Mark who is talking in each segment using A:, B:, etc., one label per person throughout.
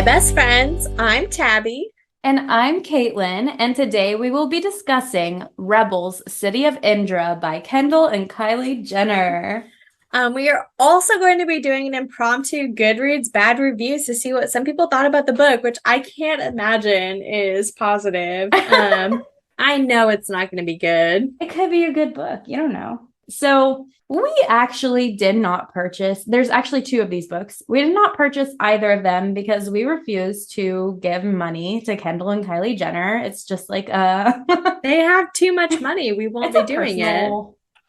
A: Hi, best friends. I'm Tabby.
B: And I'm Caitlin, and today we will be discussing Rebels City of Indra by Kendall and Kylie Jenner.
A: We are also going to be doing an impromptu Goodreads Bad Reviews to see what some people thought about the book, which I can't imagine is positive. I know it's not going to be good.
B: It could be a good book, you don't know. So, we actually did not purchase, there's actually two of these books. We did not purchase either of them because we refuse to give money to Kendall and Kylie Jenner. It's just like
A: They have too much money. We won't be doing it.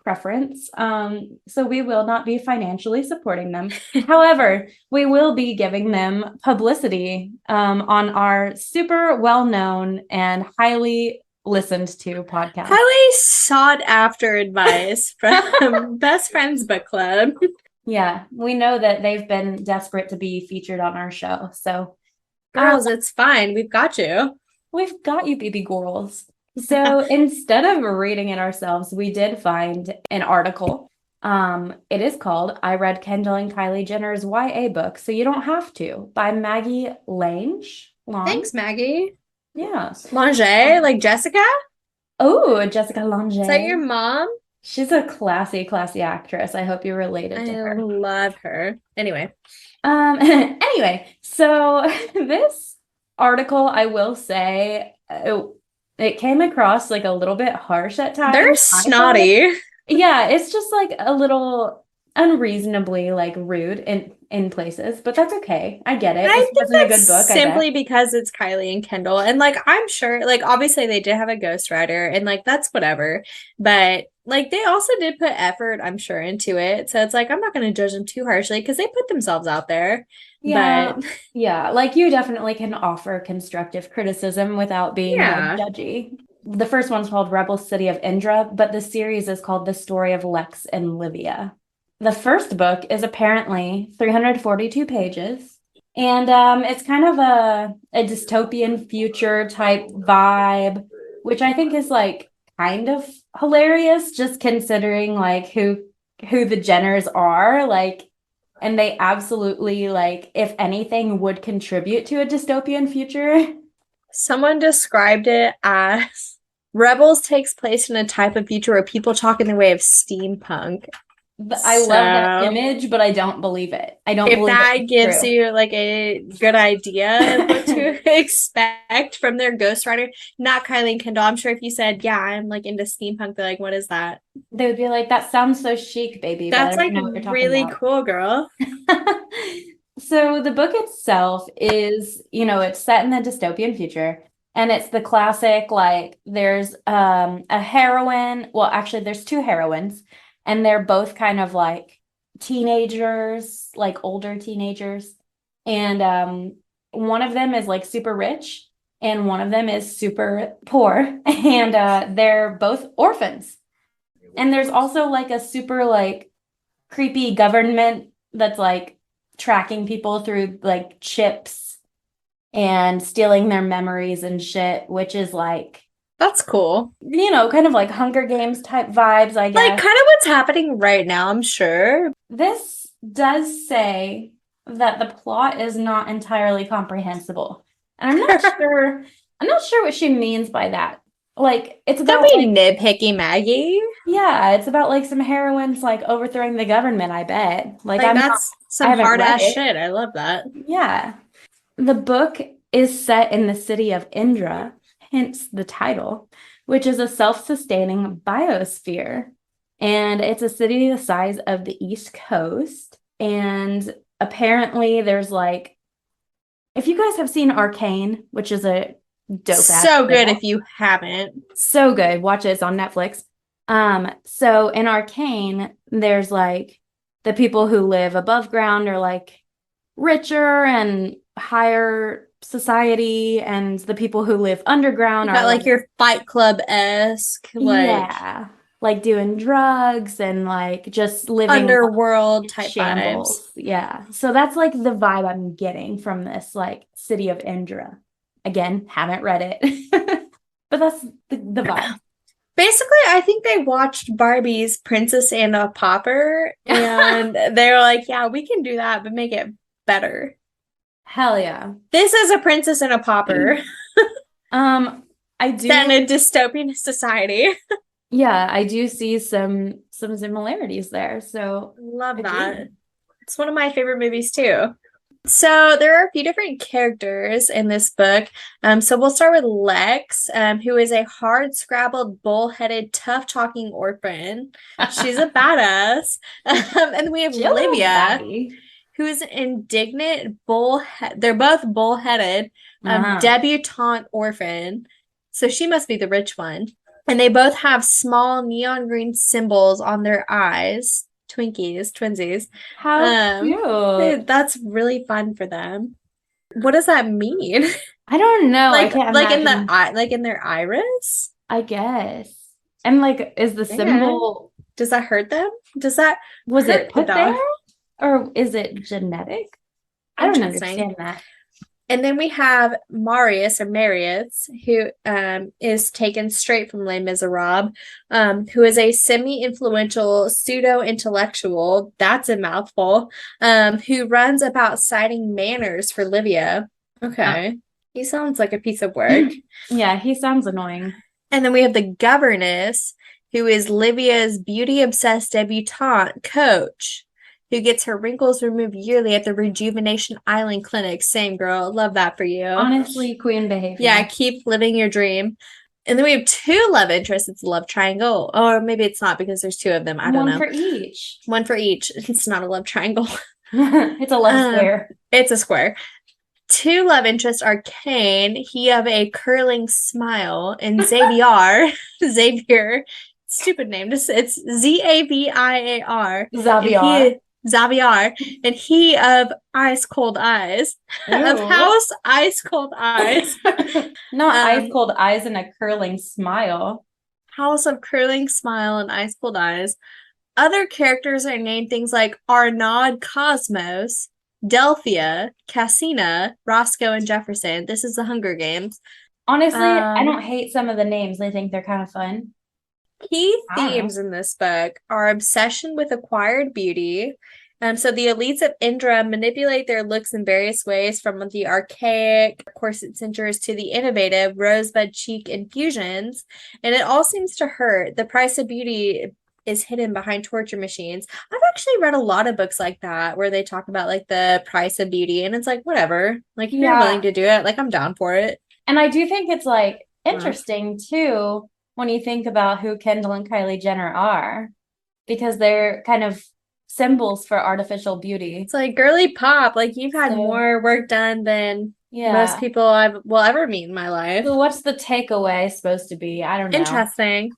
B: Preference. So we will not be financially supporting them. However, we will be giving them publicity on our super well-known and highly listened to podcast.
A: Highly sought after advice from Best Friends Book Club.
B: Yeah, we know that they've been desperate to be featured on our show. So,
A: girls, it's fine. We've got you.
B: We've got you, baby girls. So instead of reading it ourselves, we did find an article. It is called I Read Kendall and Kylie Jenner's YA Book, So You Don't Have to by Maggie Lange.
A: Thanks, Maggie.
B: Yeah.
A: Lange, like Jessica?
B: Oh, Jessica Lange.
A: Is that your mom?
B: She's a classy actress. I hope you're related to her.
A: I love her. Anyway.
B: Anyway, so this article, I will say, it came across like a little bit harsh at times.
A: They're snotty.
B: Yeah, it's just like a little unreasonably like rude in places, but that's okay. I get it.
A: I
B: this
A: think
B: wasn't
A: that's
B: a good book.
A: Simply because it's Kylie and Kendall. And like I'm sure, like obviously they did have a ghostwriter and like that's whatever. But like they also did put effort, I'm sure, into it. So it's like I'm not gonna judge them too harshly because they put themselves out there.
B: Yeah.
A: But
B: yeah, like you definitely can offer constructive criticism without being like judgy. The first one's called Rebel City of Indra, but the series is called The Story of Lex and Livia. The first book is apparently 342 pages, and it's kind of a dystopian future type vibe, which I think is like kind of hilarious, just considering like who the Jenners are, like, and they absolutely like, if anything, would contribute to a dystopian future.
A: someone described it as Rebels takes place in a type of future where people talk in the way of steampunk.
B: I love that image, but I don't believe it. I don't believe
A: if that gives
B: true.
A: you like a good idea of what to expect from their ghostwriter. Not Kylie and Kendall. I'm sure if you said, yeah, I'm like into steampunk, they're like, what is that?
B: They would be like, that sounds so chic, baby.
A: That's
B: but I don't
A: like
B: know what you're
A: really
B: about.
A: cool, girl.
B: So the book itself is, it's set in a dystopian future. And it's the classic, like, there's a heroine. Well, actually, there's two heroines. And they're both kind of like teenagers, like older teenagers. And one of them is like super rich, and one of them is super poor. And they're both orphans. And there's also like a super like creepy government that's like tracking people through like chips and stealing their memories and shit, which is like,
A: that's cool.
B: Kind of like Hunger Games type vibes, I guess.
A: Like kind of what's happening right now, I'm sure.
B: This does say that the plot is not entirely comprehensible. And I'm not sure what she means by that. Like, it's about
A: Don't be nitpicky, Maggie.
B: Yeah, it's about like some heroines like overthrowing the government, I bet. Like
A: that's some hard ass shit. I love that.
B: Yeah. The book is set in the city of Indra, hence the title, which is a self-sustaining biosphere. And it's a city the size of the East Coast. And apparently there's like, if you guys have seen Arcane, which is a dope ass
A: so good if you haven't.
B: So good. Watch it. It's on Netflix. So in Arcane, there's like the people who live above ground are like richer and higher society, and the people who live underground are
A: like your Fight Club-esque,
B: like doing drugs and like just living
A: underworld type
B: shambles.
A: Vibes.
B: Yeah. So that's like the vibe I'm getting from this like city of Indra. Again, haven't read it, but that's the vibe.
A: Basically, I think they watched Barbie's Princess and a Pauper, and they were like, yeah, we can do that, but make it better.
B: Hell yeah.
A: This is a princess and a pauper
B: I
A: set in
B: do,
A: a dystopian society.
B: yeah, I do see some similarities there. So
A: Love that.
B: agree.
A: It's one of my favorite movies too. So there are a few different characters in this book. So we'll start with Lex, who is a hard-scrabbled, bull-headed, tough-talking orphan. She's a badass. And then we have
B: She a little
A: Livia,
B: batty.
A: who is an indignant they're both bull-headed,
B: Uh-huh.
A: debutante orphan. So she must be the rich one. And they both have small neon green symbols on their eyes. Twinsies.
B: How cute.
A: That's really fun for them. What does that mean?
B: I don't know. I
A: like
B: can't
A: like in the
B: imagine.
A: eye, like in their iris?
B: I guess. And like, is the
A: Yeah.
B: symbol,
A: Does that hurt them? Does that
B: was it
A: hurt the
B: put there
A: dog?
B: or is it genetic? I don't
A: Interesting.
B: understand that.
A: And then we have Marius, who is taken straight from Les Miserables, who is a semi-influential pseudo-intellectual, that's a mouthful, who runs about citing manners for Livia. Okay. He sounds like a piece of work.
B: Yeah, he sounds annoying.
A: And then we have the governess, who is Livia's beauty-obsessed debutante coach, who gets her wrinkles removed yearly at the Rejuvenation Island Clinic. Same girl. Love that for you.
B: Honestly, queen behavior.
A: Yeah, keep living your dream. And then we have two love interests. It's a love triangle. Or maybe it's not because there's two of them. I don't know.
B: One for each.
A: One for each. It's not a love triangle.
B: It's a love square.
A: It's a square. Two love interests are Kane, he of a curling smile, and Xavier, stupid name. It's Zaviar.
B: Xavier.
A: Xavier, and he of ice cold eyes, of house ice cold eyes.
B: Not ice cold eyes and a curling smile.
A: House of curling smile and ice cold eyes. Other characters are named things like Arnaud Cosmos, Delphia, Cassina, Roscoe, and Jefferson. This is the Hunger Games.
B: Honestly, I don't hate some of the names. I think they're kind of fun.
A: Key themes in this book are obsession with acquired beauty. So the elites of Indra manipulate their looks in various ways, from the archaic corset cinchers to the innovative rosebud cheek infusions. And it all seems to hurt. The price of beauty is hidden behind torture machines. I've actually read a lot of books like that where they talk about like the price of beauty, and it's like, whatever. Like, if you're willing to do it, like, I'm down for it.
B: And I do think it's like interesting too when you think about who Kendall and Kylie Jenner are, because they're kind of symbols for artificial beauty.
A: It's like girly pop. Like, you've had more work done than most people I will ever meet in my life.
B: So what's the takeaway supposed to be? I don't know.
A: Interesting.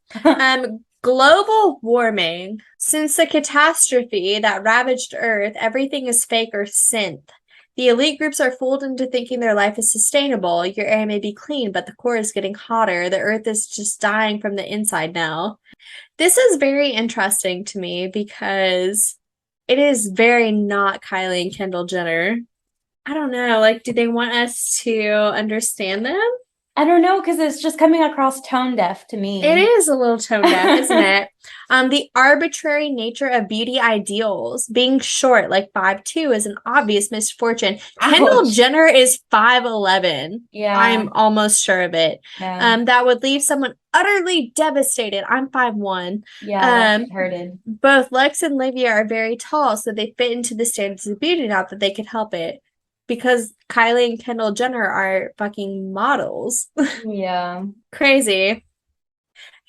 A: Global warming. Since the catastrophe that ravaged Earth, everything is fake or synth. The elite groups are fooled into thinking their life is sustainable. Your air may be clean, but the core is getting hotter. The Earth is just dying from the inside now. This is very interesting to me because it is very not Kylie and Kendall Jenner. I don't know. Like, do they want us to understand them?
B: I don't know, because it's just coming across tone deaf to me.
A: It is a little tone deaf, isn't it? The arbitrary nature of beauty ideals. Being short, like 5'2", is an obvious misfortune. Ouch. Kendall Jenner is 5'11". Yeah. I'm almost sure of it. Yeah. That would leave someone utterly devastated. I'm 5'1".
B: Yeah, that hurted.
A: Both Lex and Livia are very tall, so they fit into the standards of beauty, not that they could help it. Because Kylie and Kendall Jenner are fucking models.
B: Yeah.
A: Crazy.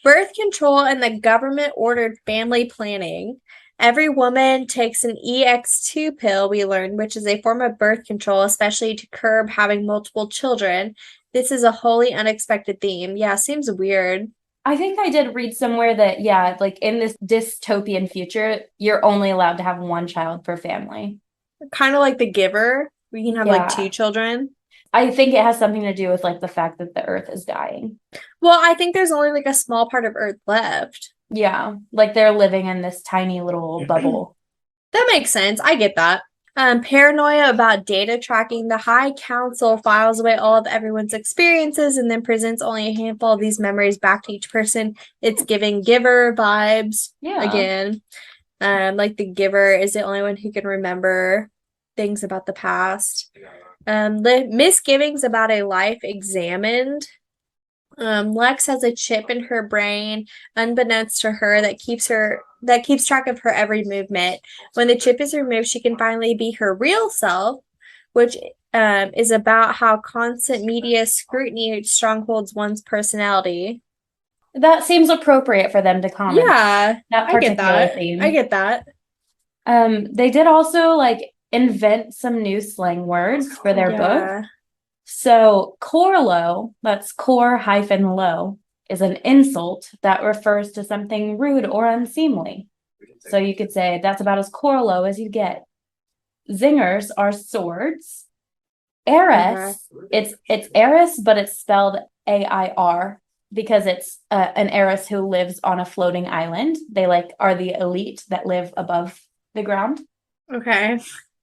A: Birth control and the government-ordered family planning. Every woman takes an EX2 pill, we learned, which is a form of birth control, especially to curb having multiple children. This is a wholly unexpected theme. Yeah, seems weird.
B: I think I did read somewhere that, yeah, like in this dystopian future, you're only allowed to have one child per family.
A: Kind of like The Giver. We can have like 2 children.
B: I think it has something to do with like the fact that the Earth is dying.
A: Well, I think there's only like a small part of Earth left.
B: Yeah, like they're living in this tiny little bubble.
A: That makes sense. I get that. Paranoia about data tracking. The High Council files away all of everyone's experiences and then presents only a handful of these memories back to each person. It's giving Giver vibes. Yeah. Again. Like the Giver is the only one who can remember things about the past. Misgivings about a life examined. Lex has a chip in her brain, unbeknownst to her, that keeps track of her every movement. When the chip is removed, she can finally be her real self, which is about how constant media scrutiny strongholds one's personality.
B: That seems appropriate for them to comment.
A: Yeah,
B: That
A: I get
B: particular
A: that.
B: theme.
A: I get that.
B: They did also like invent some new slang words for their book.
A: Yeah.
B: So corlo, that's core-low, is an insult that refers to something rude or unseemly. So you could say that's about as corlo as you get. Zingers are swords. Heiress, it's heiress, but it's spelled AIR because it's an heiress who lives on a floating island. They like are the elite that live above the ground.
A: Okay.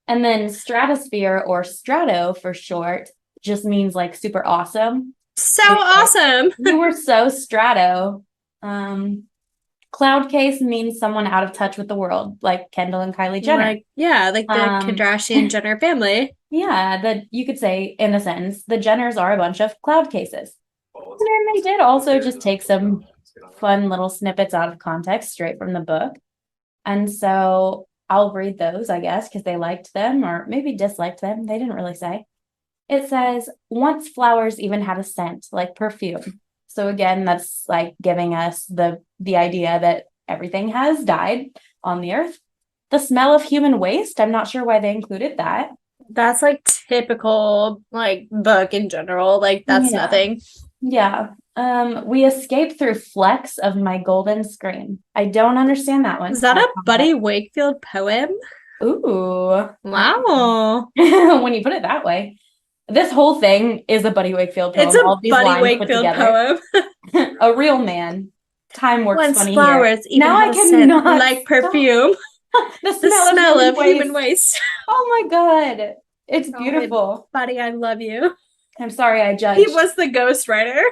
B: And then stratosphere, or strato for short, just means like super awesome.
A: So awesome.
B: You were so strato. Cloud case means someone out of touch with the world, like Kendall and Kylie Jenner.
A: Like the Kardashian Jenner family.
B: Yeah, you could say in a sentence, the Jenners are a bunch of cloud cases. And then they did also just take some fun little snippets out of context straight from the book. And so I'll read those, I guess, because they liked them or maybe disliked them. They didn't really say. It says, once flowers even had a scent, like perfume. So again, that's like giving us the idea that everything has died on the earth. The smell of human waste, I'm not sure why they included that.
A: That's like typical like book in general. Like that's nothing.
B: Yeah. We escaped through flecks of my golden screen. I don't understand that one.
A: Is that a Buddy Wakefield poem?
B: Ooh.
A: Wow.
B: When you put it that way. This whole thing is a Buddy Wakefield poem.
A: It's a Buddy Wakefield poem.
B: A real man. Time works
A: Once
B: funny
A: flowers
B: here.
A: Even
B: now I
A: cannot like perfume.
B: the smell
A: of human waste.
B: Oh my God. It's beautiful.
A: Buddy, I love you.
B: I'm sorry I judged.
A: He was the ghostwriter.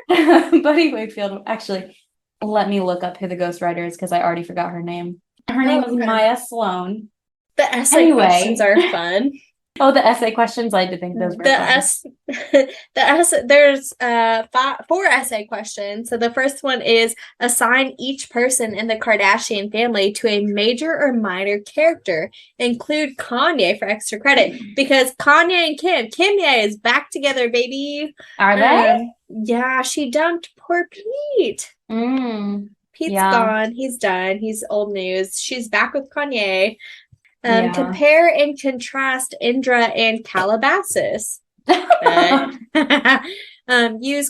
B: Buddy Wakefield. Actually, let me look up who the ghostwriter is because I already forgot her name. Her name is Maya Sloan.
A: The essay questions are fun.
B: Oh, the essay questions. I did think those were
A: fun. There's 4 essay questions. So the first one is assign each person in the Kardashian family to a major or minor character. Include Kanye for extra credit because Kanye and Kim Ye is back together, baby.
B: Are they?
A: Yeah, she dumped poor Pete. Pete's gone. He's done. He's old news. She's back with Kanye. Compare and contrast Indra and Calabasas. Use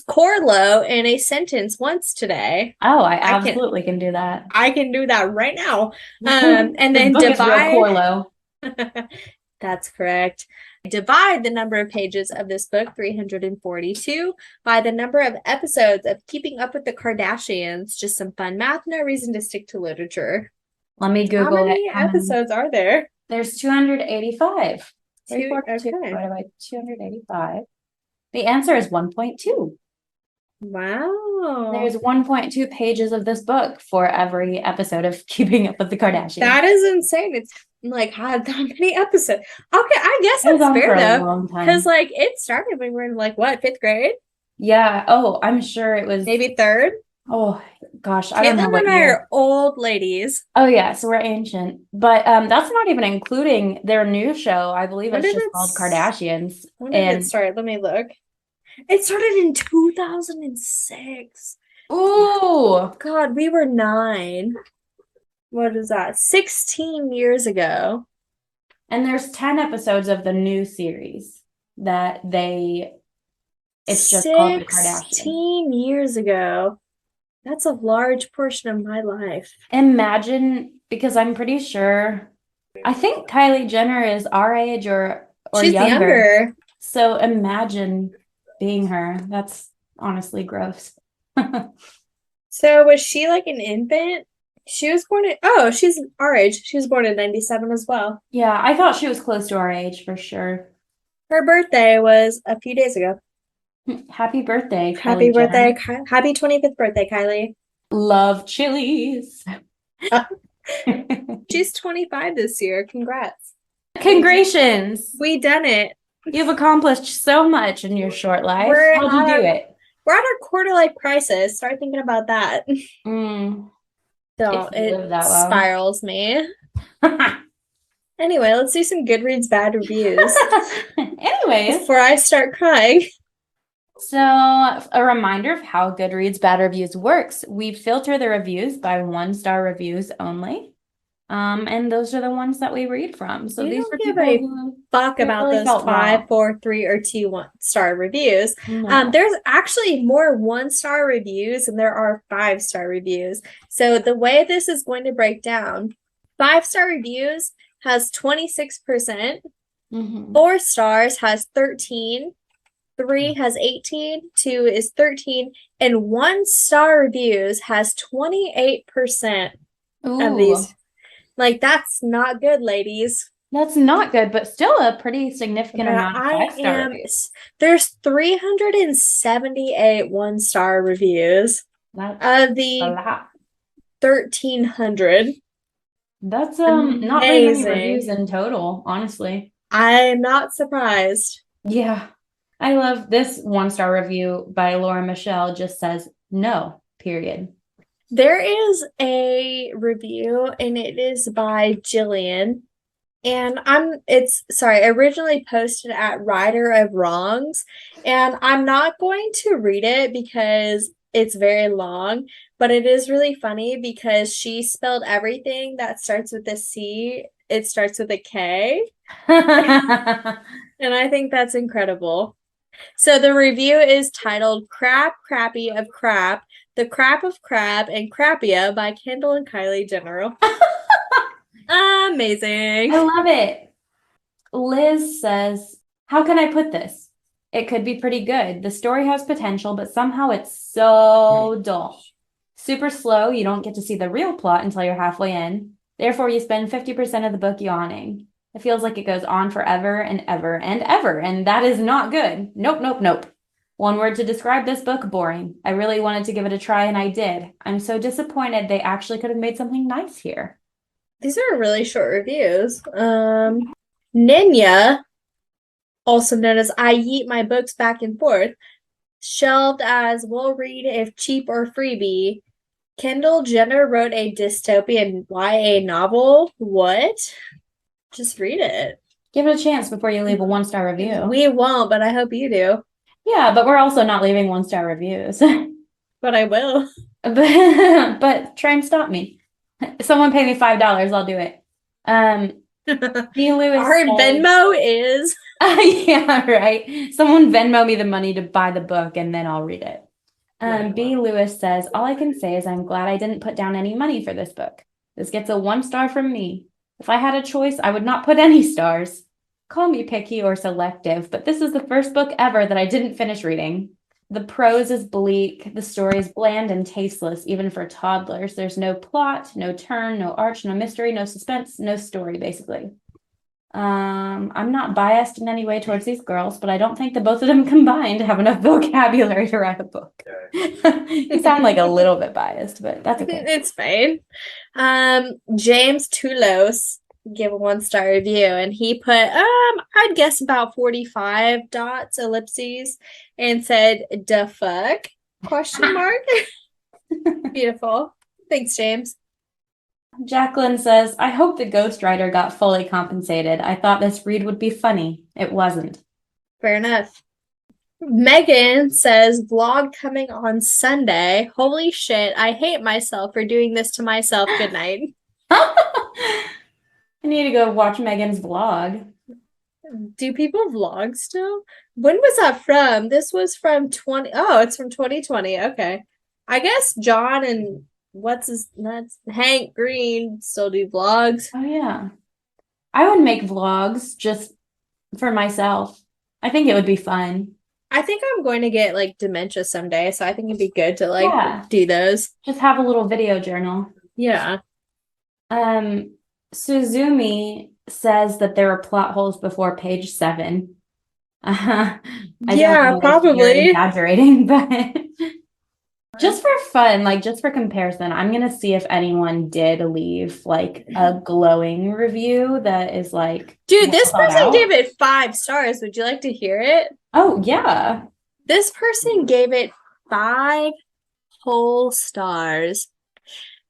A: Corlo in a sentence once today.
B: Oh, I absolutely can do that.
A: I can do that right now. And then divide
B: Corlo.
A: That's correct. Divide the number of pages of this book, 342, by the number of episodes of Keeping Up with the Kardashians. Just some fun math, no reason to stick to literature.
B: Let me Google
A: How many episodes are there?
B: There's 285.
A: 285.
B: 285. The answer is 1.2.
A: Wow.
B: There's 1.2 pages of this book for every episode of Keeping Up with the Kardashians.
A: That is insane. It's like had that many episodes. Okay, I guess that's fair though. Because like it started when we were in like what, 5th grade?
B: Yeah. Oh, I'm sure it was
A: maybe 3rd.
B: Oh gosh, I don't know what
A: year. I are old ladies.
B: Oh yeah, so we're ancient. But that's not even including their new show. I believe it's just called Kardashians.
A: When did it start? Let me look. It started in 2006.
B: Ooh.
A: God, we were 9. What is that? 16 years ago.
B: And there's 10 episodes of the new series that it's just called the Kardashians.
A: 16 years ago. That's a large portion of my life.
B: Imagine, because I'm pretty sure, I think Kylie Jenner is our age or
A: she's younger.
B: So imagine being her. That's honestly gross.
A: So was she like an infant? She was born she's our age. She was born in 97 as well.
B: Yeah, I thought she was close to our age for sure.
A: Her birthday was a few days ago.
B: Happy birthday, Kylie
A: Happy birthday.
B: Jenner.
A: Happy 25th birthday, Kylie.
B: Love chilies.
A: She's 25 this year. Congrats.
B: Congratulations.
A: We done it.
B: You've accomplished so much in your short life. How'd you do it?
A: We're at our quarter life crisis. Start thinking about that.
B: If you
A: It
B: live that long.
A: spirals me. Anyway, let's do some Goodreads bad reviews
B: Anyways,
A: before I start crying.
B: so a reminder of how Goodreads Bad Reviews works. We filter the reviews by 1-star reviews only. And those are the ones that we read from. So
A: We
B: these
A: don't
B: are
A: give
B: people
A: a
B: who
A: fuck about
B: really
A: those
B: felt
A: 5,
B: wrong.
A: 4, 3, or 2 1-star reviews.
B: No.
A: There's actually more 1-star reviews than there are 5-star reviews. So the way this is going to break down, 5-star reviews has 26%, 4 stars has 13, 3 has 18, 2 is 13, and 1-star reviews has 28% of these.
B: Ooh,
A: Like, that's not good, ladies.
B: that's not good, but still a pretty significant
A: But
B: amount of 5-star reviews.
A: there's 378 1-star reviews
B: That's
A: of
B: a
A: the
B: lot.
A: 1,300.
B: That's not very many reviews
A: Amazing.
B: in total, honestly.
A: I'm not surprised.
B: Yeah. I love this 1-star review by Laura Michelle just says no, period.
A: There is a review, and it is by Jillian. And originally posted at Righter of Wrongs. And I'm not going to read it because it's very long, but it is really funny because she spelled everything that starts with a C, it starts with a K. And I think that's incredible. So the review is titled Crap Crappy of Crap, The Crap of Crap and Crappia by Kendall and Kylie Jenner. Amazing.
B: I love it. Liz says, how can I put this? It could be pretty good. The story has potential, but somehow it's so dull. Super slow, you don't get to see the real plot until you're halfway in. Therefore, you spend 50% of the book yawning. It feels like it goes on forever and ever and ever, and that is not good. Nope, nope, nope. One word to describe this book, boring. I really wanted to give it a try, and I did. I'm so disappointed they actually could have made something nice here.
A: These are really short reviews. Ninya, also known as I Yeet My Books Back and Forth, shelved as we'll read if cheap or freebie. Kendall Jenner wrote a dystopian YA novel. What? Just read it.
B: Give it a chance before you leave a 1-star review.
A: We won't, but I hope you do.
B: Yeah, but we're also not leaving 1-star reviews.
A: But I will.
B: But try and stop me. Someone pay me $5, I'll do it. B. Lewis
A: Our
B: says,
A: Venmo is.
B: yeah, right. Someone Venmo me the money to buy the book and then I'll read it. B. Lewis says, all I can say is I'm glad I didn't put down any money for this book. This gets a 1-star from me. If I had a choice, I would not put any stars. Call me picky or selective, but this is the first book ever that I didn't finish reading. The prose is bleak, the story is bland and tasteless, even for toddlers. There's no plot, no turn, no arch, no mystery, no suspense, no story, basically. I'm not biased in any way towards these girls, but I don't think the both of them combined have enough vocabulary to write a book. You sound like a little bit biased, but that's okay.
A: It's fine. James Toulos gave a 1-star review, and he put I'd guess about 45 dots ellipses and said "da fuck?" question mark. Beautiful. Thanks, James.
B: Jacqueline says, I hope the ghostwriter got fully compensated. I thought this read would be funny. It wasn't.
A: Fair enough. Megan says, vlog coming on Sunday. Holy shit, I hate myself for doing this to myself. Good night.
B: I need to go watch Megan's vlog.
A: Do people vlog still? When was that from? This was from it's from 2020. Okay. I guess John and that's Hank Green still do vlogs.
B: Oh, yeah. I would make vlogs just for myself. I think it would be fun.
A: I think I'm going to get like dementia someday, so I think it'd be good to do those.
B: Just have a little video journal.
A: Yeah.
B: Suzumi says that there are plot holes before page 7. I
A: Yeah,
B: don't know if you're
A: probably.
B: exaggerating, but Just for fun, like just for comparison, I'm gonna see if anyone did leave like a glowing review that is like
A: Dude,
B: well
A: this
B: thought
A: person
B: out.
A: gave it 5 stars. Would you like to hear it?
B: Oh yeah.
A: This person gave it 5 whole stars.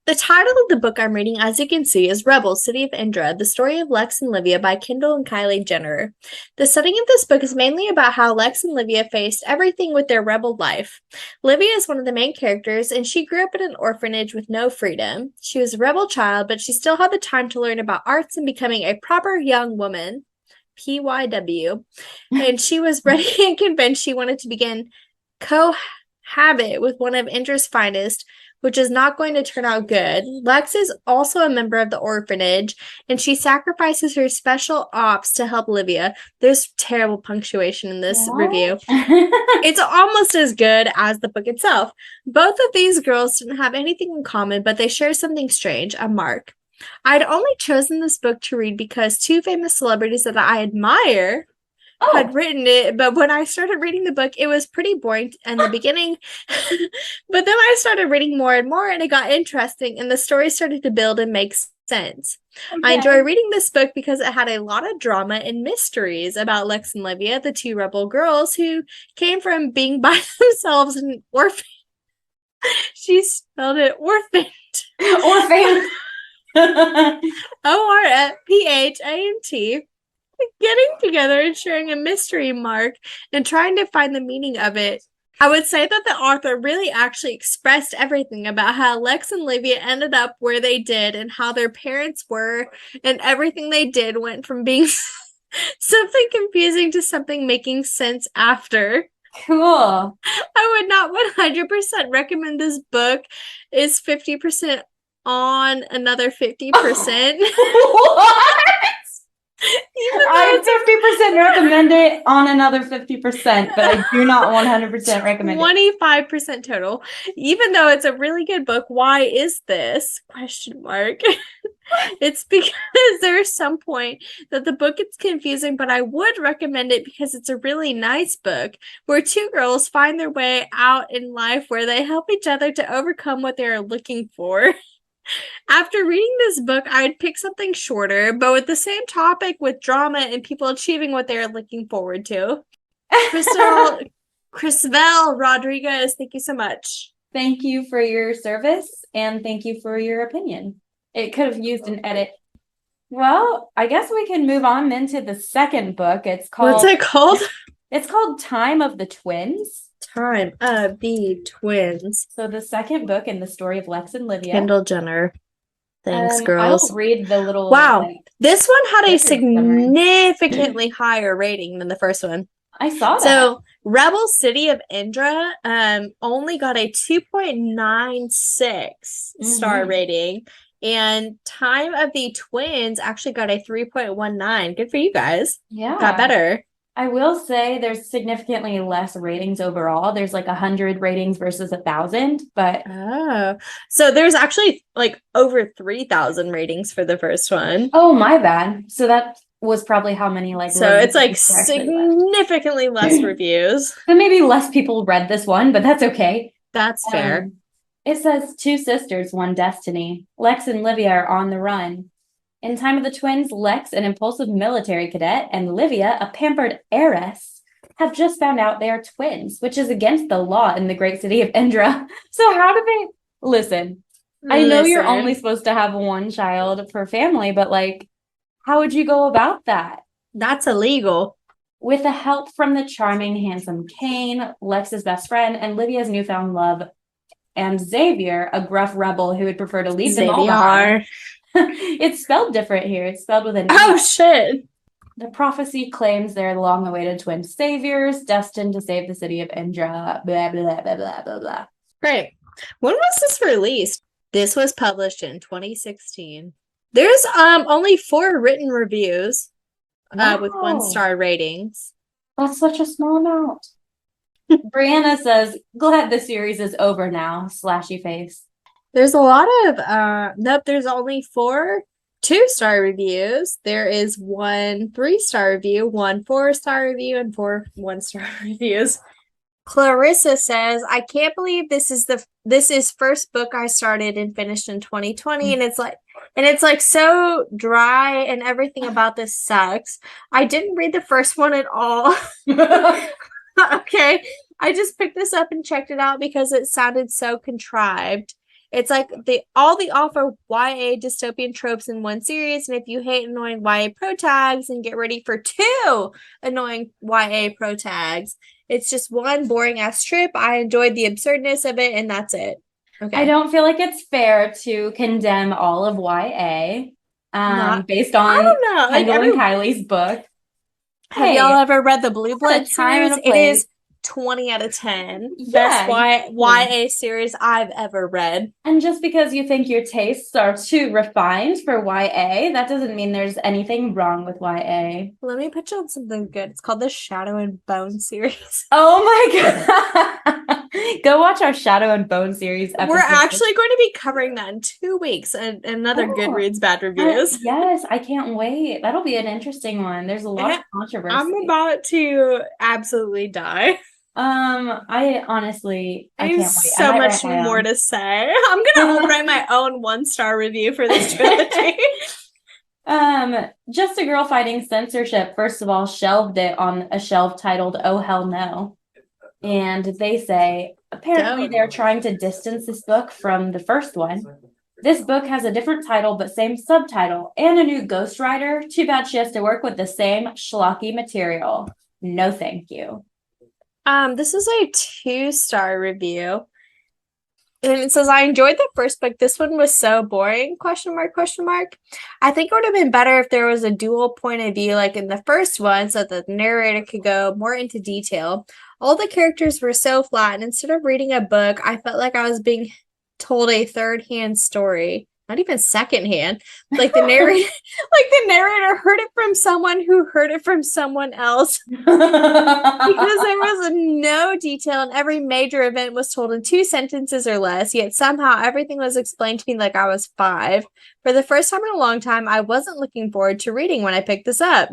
A: The title of the book I'm reading, as you can see, is Rebel, City of Indra, The Story of Lex and Livia by Kendall and Kylie Jenner. The setting of this book is mainly about how Lex and Livia faced everything with their rebel life. Livia is one of the main characters, and she grew up in an orphanage with no freedom. She was a rebel child, but she still had the time to learn about arts and becoming a proper young woman. PYW. And she was ready and convinced she wanted to begin cohabit with one of Indra's finest, which is not going to turn out good. Lex is also a member of the orphanage, and she sacrifices her special ops to help Livia. There's terrible punctuation in this review. It's almost as good as the book itself. Both of these girls didn't have anything in common, but they share something strange, a mark. I'd only chosen this book to read because 2 famous celebrities that I admire had written it, but when I started reading the book, it was pretty boring in the beginning. But then I started reading more and more, and it got interesting, and the story started to build and make sense. Okay. I enjoy reading this book because it had a lot of drama and mysteries about Lex and Livia, the 2 rebel girls who came from being by themselves in orphan. She spelled it orphaned.
B: Orphaned.
A: ORPHANT. Getting together and sharing a mystery mark and trying to find the meaning of it. I would say that the author really actually expressed everything about how Lex and Livia ended up where they did and how their parents were, and everything they did went from being something confusing to something making sense after.
B: Cool.
A: I would not 100% recommend this book. Is 50% on, another 50%.
B: What? I 50% recommend it, on another 50%, but I do not 100% recommend it.
A: 25% total. Even though it's a really good book, why is this? Question mark. It's because there's some point that the book gets confusing, but I would recommend it because it's a really nice book where 2 girls find their way out in life where they help each other to overcome what they're looking for. After reading this book, I would pick something shorter, but with the same topic with drama and people achieving what they're looking forward to. Crisvel Rodriguez, thank you so much.
B: Thank you for your service, and thank you for your opinion. It could have used an edit. Well, I guess we can move on into the second book. It's called...
A: What's it called?
B: It's called Time of the Twins.
A: Time of the Twins.
B: So the second book in the story of Lex and Livia.
A: Kendall Jenner. Thanks, girls.
B: I'll read the little...
A: Wow. This one had a significantly higher rating than the first one.
B: I saw that.
A: So Rebel City of Indra only got a 2.96 star rating. And Time of the Twins actually got a 3.19. Good for you guys.
B: Yeah.
A: Got better.
B: I will say there's significantly less ratings overall. There's like 100 ratings versus 1,000, but...
A: Oh. So there's actually like over 3,000 ratings for the first one.
B: Oh, my bad. So that was probably how many like...
A: So it's like significantly less reviews.
B: So maybe less people read this one, but that's okay.
A: That's fair.
B: It says 2 sisters, 1 destiny. Lex and Livia are on the run. In Time of the Twins, Lex, an impulsive military cadet, and Livia, a pampered heiress, have just found out they are twins, which is against the law in the great city of Indra. So how do they... Listen, I know you're only supposed to have 1 child per family, but like, how would you go about that?
A: That's illegal.
B: With the help from the charming, handsome Kane, Lex's best friend, and Livia's newfound love, and Xavier, a gruff rebel who would prefer to leave them all behind. It's spelled different here. It's spelled with an E.
A: Oh, shit.
B: The prophecy claims they're the long-awaited twin saviors, destined to save the city of Indra, blah, blah, blah, blah, blah, blah.
A: Great. When was this released? This was published in 2016. There's only 4 written reviews with 1-star ratings.
B: That's such a small amount. Brianna says, glad the series is over now, slashy face.
A: There's a lot of, nope, there's only 4 2-star reviews. There is 1 3-star review, 1 4-star review, and 4 1-star reviews. Clarissa says, I can't believe this is first book I started and finished in 2020, and it's like so dry and everything about this sucks. I didn't read the first one at all. Okay. I just picked this up and checked it out because it sounded so contrived. It's like all the awful YA dystopian tropes in one series, and if you hate annoying YA pro tags, and get ready for 2 annoying YA pro tags. It's just one boring ass trip. I enjoyed the absurdness of it, and that's it. Okay.
B: I don't feel like it's fair to condemn all of YA based on
A: I don't know.
B: Kendall and Kylie's book.
A: Have y'all ever read the Blue Blood
B: series?
A: It is 20 out of 10. Best YA series I've ever read.
B: And just because you think your tastes are too refined for YA, that doesn't mean there's anything wrong with YA.
A: Let me put you on something good. It's called the Shadow and Bone series.
B: Oh my god. Go watch our Shadow and Bone series episode.
A: We're actually going to be covering that in 2 weeks. And another Goodreads Bad Reviews.
B: Yes, I can't wait. That'll be an interesting one. There's a lot of controversy.
A: I'm about to absolutely die.
B: I honestly, I can't wait.
A: So much more to say. I'm gonna write my own 1-star review for this trilogy.
B: Just a Girl Fighting Censorship, first of all, shelved it on a shelf titled Oh Hell No. And they say, apparently they're trying to distance this book from the first one. This book has a different title, but same subtitle, and a new ghostwriter. Too bad she has to work with the same schlocky material. No, thank you.
A: This is a 2-star review. And it says, I enjoyed the first book. This one was so boring, question mark. I think it would have been better if there was a dual point of view like in the first one so that the narrator could go more into detail. All the characters were so flat, and instead of reading a book, I felt like I was being told a third-hand story. Not even secondhand. Like the narrator heard it from someone who heard it from someone else. Because there was no detail, and every major event was told in 2 sentences or less, yet somehow everything was explained to me like I was 5. For the first time in a long time, I wasn't looking forward to reading when I picked this up.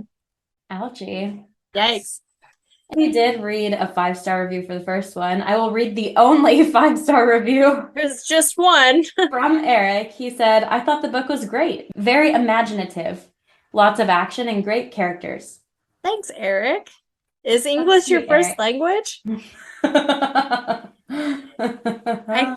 B: Ouchie.
A: Yikes.
B: We did read a 5-star review for the first one. I will read the only 5-star review.
A: There's just one.
B: From Eric. He said, I thought the book was great. Very imaginative. Lots of action and great characters.
A: Thanks, Eric. Is English your first language? I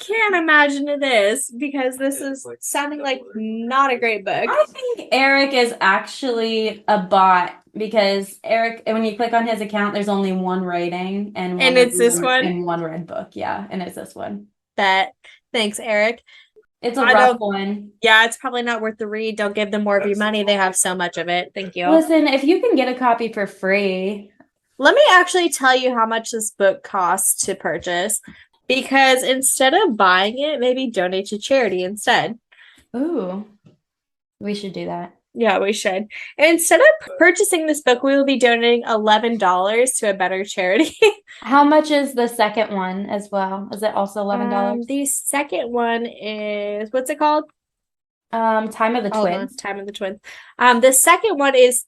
A: can't imagine it is, because this is sounding like not a great book.
B: I think Eric is actually a bot, because Eric, when you click on his account, there's only 1 rating and
A: it's this one
B: and 1 read book. Yeah, and it's this one.
A: Thanks, Eric.
B: It's a rough one.
A: Yeah, it's probably not worth the read. Don't give them more of your money. They have so much of it. Thank you.
B: Listen, if you can get a copy for free.
A: Let me actually tell you how much this book costs to purchase, because instead of buying it, maybe donate to charity instead.
B: Ooh, we should do that.
A: Yeah, we should. And instead of purchasing this book, we will be donating $11 to a better charity.
B: How much is the second one as well? Is it also $11?
A: The second one is, what's it called?
B: Time of the Twins.
A: Time of the Twins. The second one is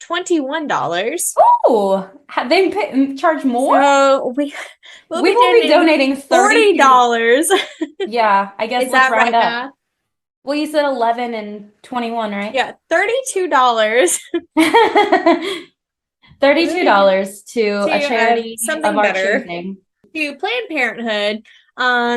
A: $21.
B: Oh, they charge more?
A: So we will be
B: donating
A: $40.
B: Yeah, I guess
A: is that right
B: up.
A: now?
B: Well, you said 11 and 21, right?
A: Yeah, $32.
B: $32 to a charity
A: something
B: of our
A: better.
B: choosing.
A: To Planned Parenthood,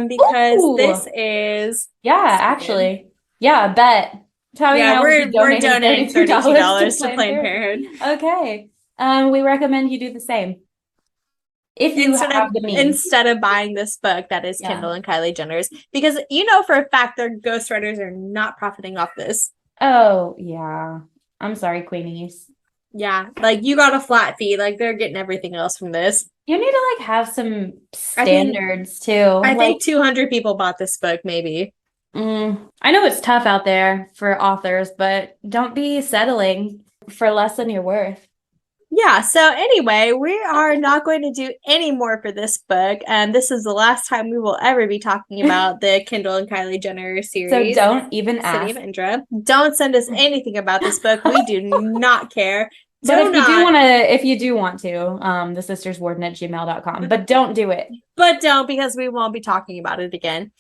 A: because this is
B: actually. Yeah, I bet.
A: We're donating $32 to Planned Parenthood.
B: Okay. We recommend you do the same. If you have the means.
A: Instead of buying this book that is Kendall and Kylie Jenner's, because you know for a fact their ghostwriters are not profiting off this.
B: Oh, yeah. I'm sorry, Queenies.
A: Yeah, like you got a flat fee. Like they're getting everything else from this.
B: You need to have some standards too.
A: I think 200 people bought this book, maybe.
B: I know it's tough out there for authors, but don't be settling for less than you're worth.
A: Yeah, so anyway, we are not going to do any more for this book. And this is the last time we will ever be talking about the Kendall and Kylie Jenner series.
B: So don't even ask.
A: City of Indra. Don't send us anything about this book. We do not care.
B: But
A: Do not.
B: if you do want to, thesisterswarden@gmail.com, but don't do it.
A: But don't, because we won't be talking about it again.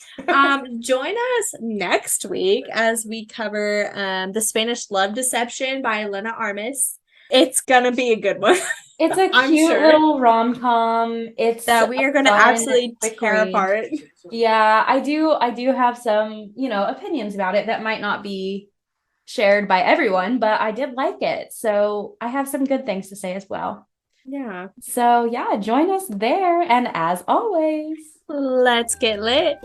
A: Join us next week as we cover The Spanish Love Deception by Elena Armas. It's gonna be a good one.
B: It's a
A: I'm
B: cute
A: sure
B: little rom-com. It's
A: that we are gonna
B: fun,
A: absolutely
B: quick
A: tear
B: read.
A: apart.
B: Yeah, I do have some, opinions about it that might not be shared by everyone, but I did like it. So I have some good things to say as well.
A: Yeah.
B: So yeah, join us there. And as always,
A: Let's get lit.